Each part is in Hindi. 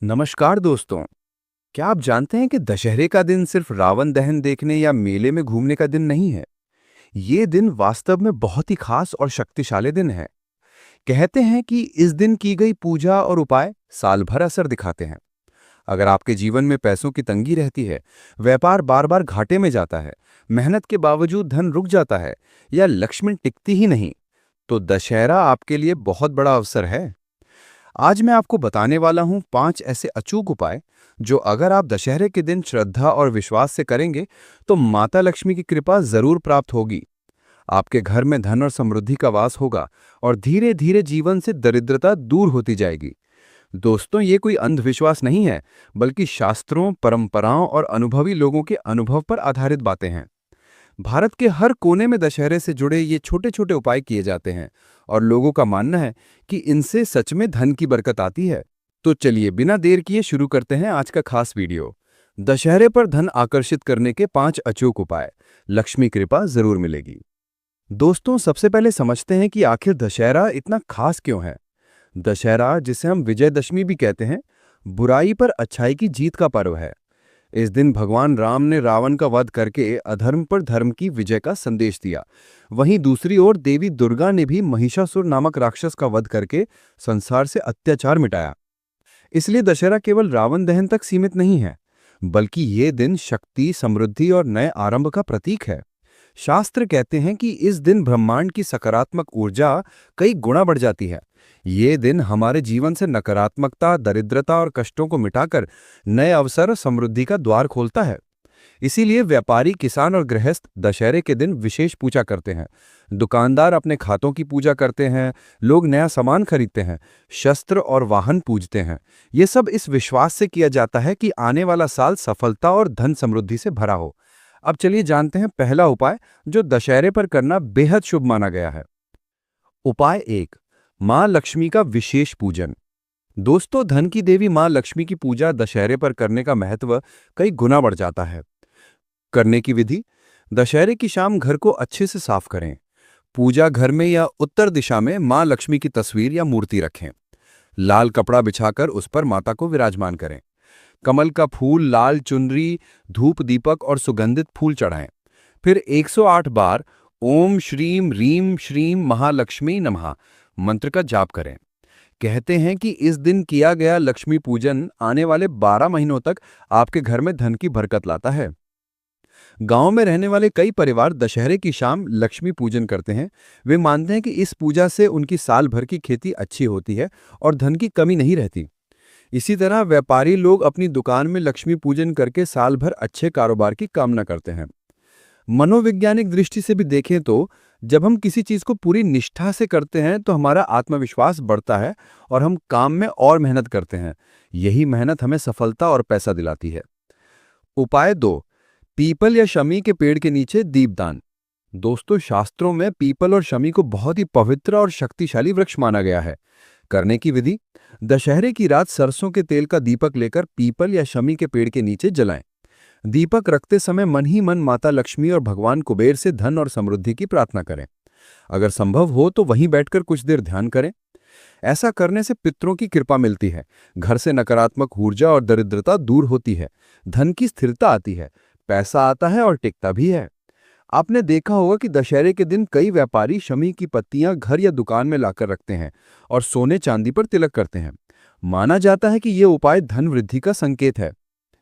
नमस्कार दोस्तों। क्या आप जानते हैं कि दशहरे का दिन सिर्फ रावण दहन देखने या मेले में घूमने का दिन नहीं है। ये दिन वास्तव में बहुत ही खास और शक्तिशाली दिन है। कहते हैं कि इस दिन की गई पूजा और उपाय साल भर असर दिखाते हैं। अगर आपके जीवन में पैसों की तंगी रहती है, व्यापार बार बार घाटे में जाता है, मेहनत के बावजूद धन रुक जाता है या लक्ष्मी टिकती ही नहीं, तो दशहरा आपके लिए बहुत बड़ा अवसर है। आज मैं आपको बताने वाला हूं 5 ऐसे अचूक उपाय जो अगर आप दशहरे के दिन श्रद्धा और विश्वास से करेंगे तो माता लक्ष्मी की कृपा जरूर प्राप्त होगी। आपके घर में धन और समृद्धि का वास होगा और धीरे धीरे जीवन से दरिद्रता दूर होती जाएगी। दोस्तों, ये कोई अंधविश्वास नहीं है, बल्कि शास्त्रों, परंपराओं और अनुभवी लोगों के अनुभव पर आधारित बातें हैं। भारत के हर कोने में दशहरे से जुड़े ये छोटे छोटे उपाय किए जाते हैं और लोगों का मानना है कि इनसे सच में धन की बरकत आती है। तो चलिए बिना देर किए शुरू करते हैं आज का खास वीडियो। दशहरे पर धन आकर्षित करने के 5 अचूक उपाय, लक्ष्मी कृपा जरूर मिलेगी। दोस्तों, सबसे पहले समझते हैं कि आखिर दशहरा इतना खास क्यों है। दशहरा, जिसे हम विजयदशमी भी कहते हैं, बुराई पर अच्छाई की जीत का पर्व है। इस दिन भगवान राम ने रावण का वध करके अधर्म पर धर्म की विजय का संदेश दिया। वहीं दूसरी ओर देवी दुर्गा ने भी महिषासुर नामक राक्षस का वध करके संसार से अत्याचार मिटाया। इसलिए दशहरा केवल रावण दहन तक सीमित नहीं है, बल्कि ये दिन शक्ति, समृद्धि और नए आरंभ का प्रतीक है। शास्त्र कहते हैं कि इस दिन ब्रह्मांड की सकारात्मक ऊर्जा कई गुना बढ़ जाती है। ये दिन हमारे जीवन से नकारात्मकता, दरिद्रता और कष्टों को मिटाकर नए अवसर और समृद्धि का द्वार खोलता है। इसीलिए व्यापारी, किसान और गृहस्थ दशहरे के दिन विशेष पूजा करते हैं। दुकानदार अपने खातों की पूजा करते हैं, लोग नया सामान खरीदते हैं, शस्त्र और वाहन पूजते हैं। ये सब इस विश्वास से किया जाता है कि आने वाला साल सफलता और धन समृद्धि से भरा हो। अब चलिए जानते हैं पहला उपाय जो दशहरे पर करना बेहद शुभ माना गया है। उपाय 1, मां लक्ष्मी का विशेष पूजन। दोस्तों, धन की देवी मां लक्ष्मी की पूजा दशहरे पर करने का महत्व कई गुना बढ़ जाता है। करने की विधि: दशहरे की शाम घर को अच्छे से साफ करें। पूजा घर में या उत्तर दिशा में मां लक्ष्मी की तस्वीर या मूर्ति रखें। लाल कपड़ा बिछाकर उस पर माता को विराजमान करें। कमल का फूल, लाल चुनरी, धूप, दीपक और सुगंधित फूल चढ़ाएं। फिर 108 बार ओम श्रीम रीम श्रीम महालक्ष्मी नमः मंत्र का जाप करें। कहते हैं कि इस दिन किया गया लक्ष्मी पूजन आने वाले 12 महीनों तक आपके घर में धन की बरकत लाता है। गांव में रहने वाले कई परिवार दशहरे की शाम लक्ष्मी पूजन करते हैं। वे मानते हैं कि इस पूजा से उनकी साल भर की खेती अच्छी होती है और धन की कमी नहीं रहती। इसी तरह व्यापारी लोग अपनी दुकान में लक्ष्मी पूजन करके साल भर अच्छे कारोबार की कामना करते हैं। मनोवैज्ञानिक दृष्टि से भी देखें तो जब हम किसी चीज को पूरी निष्ठा से करते हैं तो हमारा आत्मविश्वास बढ़ता है और हम काम में और मेहनत करते हैं। यही मेहनत हमें सफलता और पैसा दिलाती है। उपाय 2, पीपल या शमी के पेड़ के नीचे दीपदान। दोस्तों, शास्त्रों में पीपल और शमी को बहुत ही पवित्र और शक्तिशाली वृक्ष माना गया है। करने की विधि: दशहरे की रात सरसों के तेल का दीपक लेकर पीपल या शमी के पेड़ के नीचे जलाएं। दीपक रखते समय मन ही मन माता लक्ष्मी और भगवान कुबेर से धन और समृद्धि की प्रार्थना करें। अगर संभव हो तो वहीं बैठकर कुछ देर ध्यान करें। ऐसा करने से पितरों की कृपा मिलती है, घर से नकारात्मक ऊर्जा और दरिद्रता दूर होती है, धन की स्थिरता आती है, पैसा आता है और टिकता भी है। आपने देखा होगा कि दशहरे के दिन कई व्यापारी शमी की पत्तियां घर या दुकान में लाकर रखते हैं और सोने चांदी पर तिलक करते हैं। माना जाता है कि ये उपाय धन वृद्धि का संकेत है।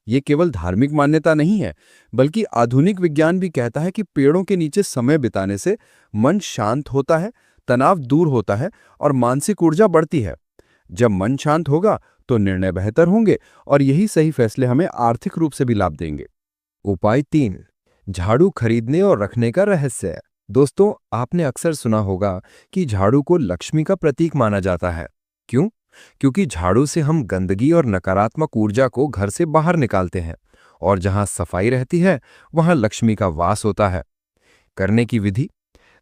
ये केवल धार्मिक मान्यता नहीं है, बल्कि आधुनिक विज्ञान भी कहता है कि पेड़ों के नीचे समय बिताने से मन शांत होता है, तनाव दूर होता है और मानसिक ऊर्जा बढ़ती है। जब मन शांत होगा तो निर्णय बेहतर होंगे और यही सही फैसले हमें आर्थिक रूप से भी लाभ देंगे। उपाय 3, झाड़ू खरीदने और रखने का रहस्य। दोस्तों, आपने अक्सर सुना होगा कि झाड़ू को लक्ष्मी का प्रतीक माना जाता है। क्यों? क्योंकि झाड़ू से हम गंदगी और नकारात्मक ऊर्जा को घर से बाहर निकालते हैं और जहां सफाई रहती है वहां लक्ष्मी का वास होता है। करने की विधि: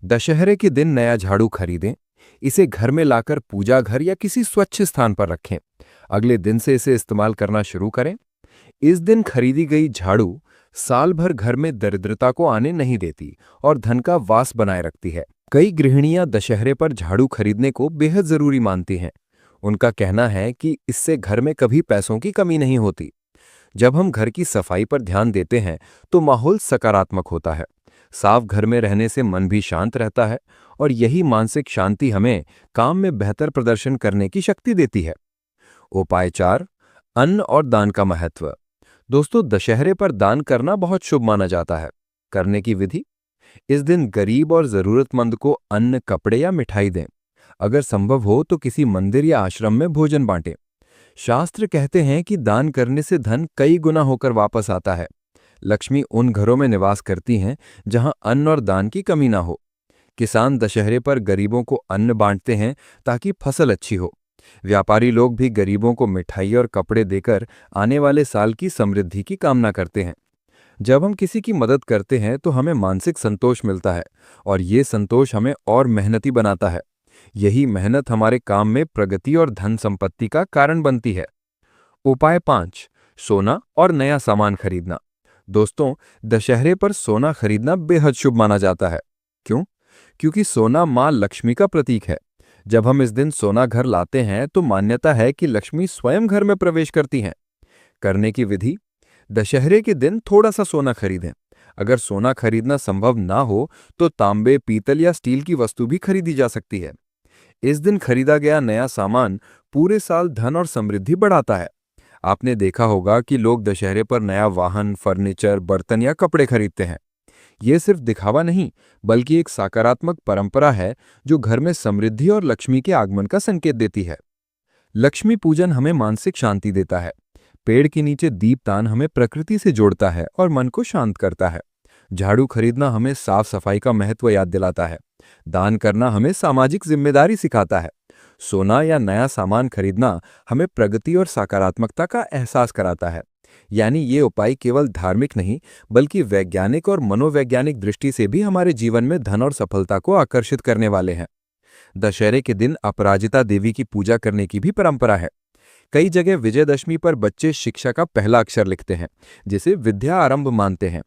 दशहरे के दिन नया झाड़ू खरीदें। इसे घर में लाकर पूजा घर या किसी स्वच्छ स्थान पर रखें। अगले दिन से इसे इस्तेमाल करना शुरू करें। इस दिन खरीदी गई झाड़ू साल भर घर में दरिद्रता को आने नहीं देती और धन का वास बनाए रखती है। कई गृहिणियां दशहरे पर झाड़ू खरीदने को बेहद जरूरी मानती हैं। उनका कहना है कि इससे घर में कभी पैसों की कमी नहीं होती। जब हम घर की सफाई पर ध्यान देते हैं तो माहौल सकारात्मक होता है। साफ घर में रहने से मन भी शांत रहता है और यही मानसिक शांति हमें काम में बेहतर प्रदर्शन करने की शक्ति देती है। उपाय 4, अन्न और दान का महत्व। दोस्तों, दशहरे पर दान करना बहुत शुभ माना जाता है। करने की विधि: इस दिन गरीब और जरूरतमंद को अन्न, कपड़े या मिठाई दें। अगर संभव हो तो किसी मंदिर या आश्रम में भोजन बांटें। शास्त्र कहते हैं कि दान करने से धन कई गुना होकर वापस आता है। लक्ष्मी उन घरों में निवास करती हैं जहां अन्न और दान की कमी ना हो। किसान दशहरे पर गरीबों को अन्न बांटते हैं ताकि फसल अच्छी हो। व्यापारी लोग भी गरीबों को मिठाई और कपड़े देकर आने वाले साल की समृद्धि की कामना करते हैं। जब हम किसी की मदद करते हैं तो हमें मानसिक संतोष मिलता है और ये संतोष हमें और मेहनती बनाता है। यही मेहनत हमारे काम में प्रगति और धन संपत्ति का कारण बनती है। उपाय 5, सोना और नया सामान खरीदना। दोस्तों, दशहरे पर सोना खरीदना बेहद शुभ माना जाता है। क्यों? क्योंकि सोना मां लक्ष्मी का प्रतीक है। जब हम इस दिन सोना घर लाते हैं तो मान्यता है कि लक्ष्मी स्वयं घर में प्रवेश करती हैं। करने की विधि: दशहरे के दिन थोड़ा सा सोना खरीदें। अगर सोना खरीदना संभव ना हो तो तांबे, पीतल या स्टील की वस्तु भी खरीदी जा सकती है। इस दिन खरीदा गया नया सामान पूरे साल धन और समृद्धि बढ़ाता है। आपने देखा होगा कि लोग दशहरे पर नया वाहन, फर्नीचर, बर्तन या कपड़े खरीदते हैं। ये सिर्फ दिखावा नहीं, बल्कि एक सकारात्मक परंपरा है जो घर में समृद्धि और लक्ष्मी के आगमन का संकेत देती है। लक्ष्मी पूजन हमें मानसिक शांति देता है। पेड़ के नीचे दीपदान हमें प्रकृति से जोड़ता है और मन को शांत करता है। झाड़ू खरीदना हमें साफ सफाई का महत्व याद दिलाता है। दान करना हमें सामाजिक जिम्मेदारी सिखाता है। सोना या नया सामान खरीदना हमें प्रगति और सकारात्मकता का एहसास कराता है। यानी ये उपाय केवल धार्मिक नहीं, बल्कि वैज्ञानिक और मनोवैज्ञानिक दृष्टि से भी हमारे जीवन में धन और सफलता को आकर्षित करने वाले हैं। दशहरे के दिन अपराजिता देवी की पूजा करने की भी परंपरा है। कई जगह विजयदशमी पर बच्चे शिक्षा का पहला अक्षर लिखते हैं, जिसे विद्या आरंभ मानते हैं।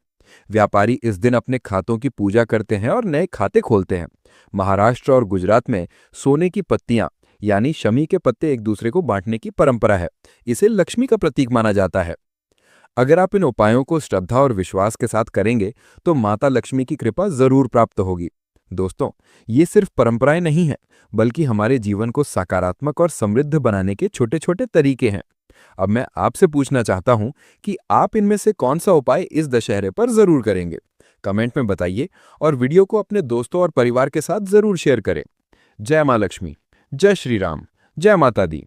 व्यापारी इस दिन अपने खातों की पूजा करते हैं और नए खाते खोलते हैं। महाराष्ट्र और गुजरात में सोने की पत्तियां यानी शमी के पत्ते एक दूसरे को बांटने की परंपरा है। इसे लक्ष्मी का प्रतीक माना जाता है। अगर आप इन उपायों को श्रद्धा और विश्वास के साथ करेंगे तो माता लक्ष्मी की कृपा जरूर प्राप्त होगी। दोस्तों, ये सिर्फ परंपराएं नहीं हैं, बल्कि हमारे जीवन को सकारात्मक और समृद्ध बनाने के छोटे छोटे तरीके हैं। अब मैं आपसे पूछना चाहता हूं कि आप इनमें से कौन सा उपाय इस दशहरे पर जरूर करेंगे। कमेंट में बताइए और वीडियो को अपने दोस्तों और परिवार के साथ जरूर शेयर करें। जय मां लक्ष्मी, जय श्री राम, जय माता दी।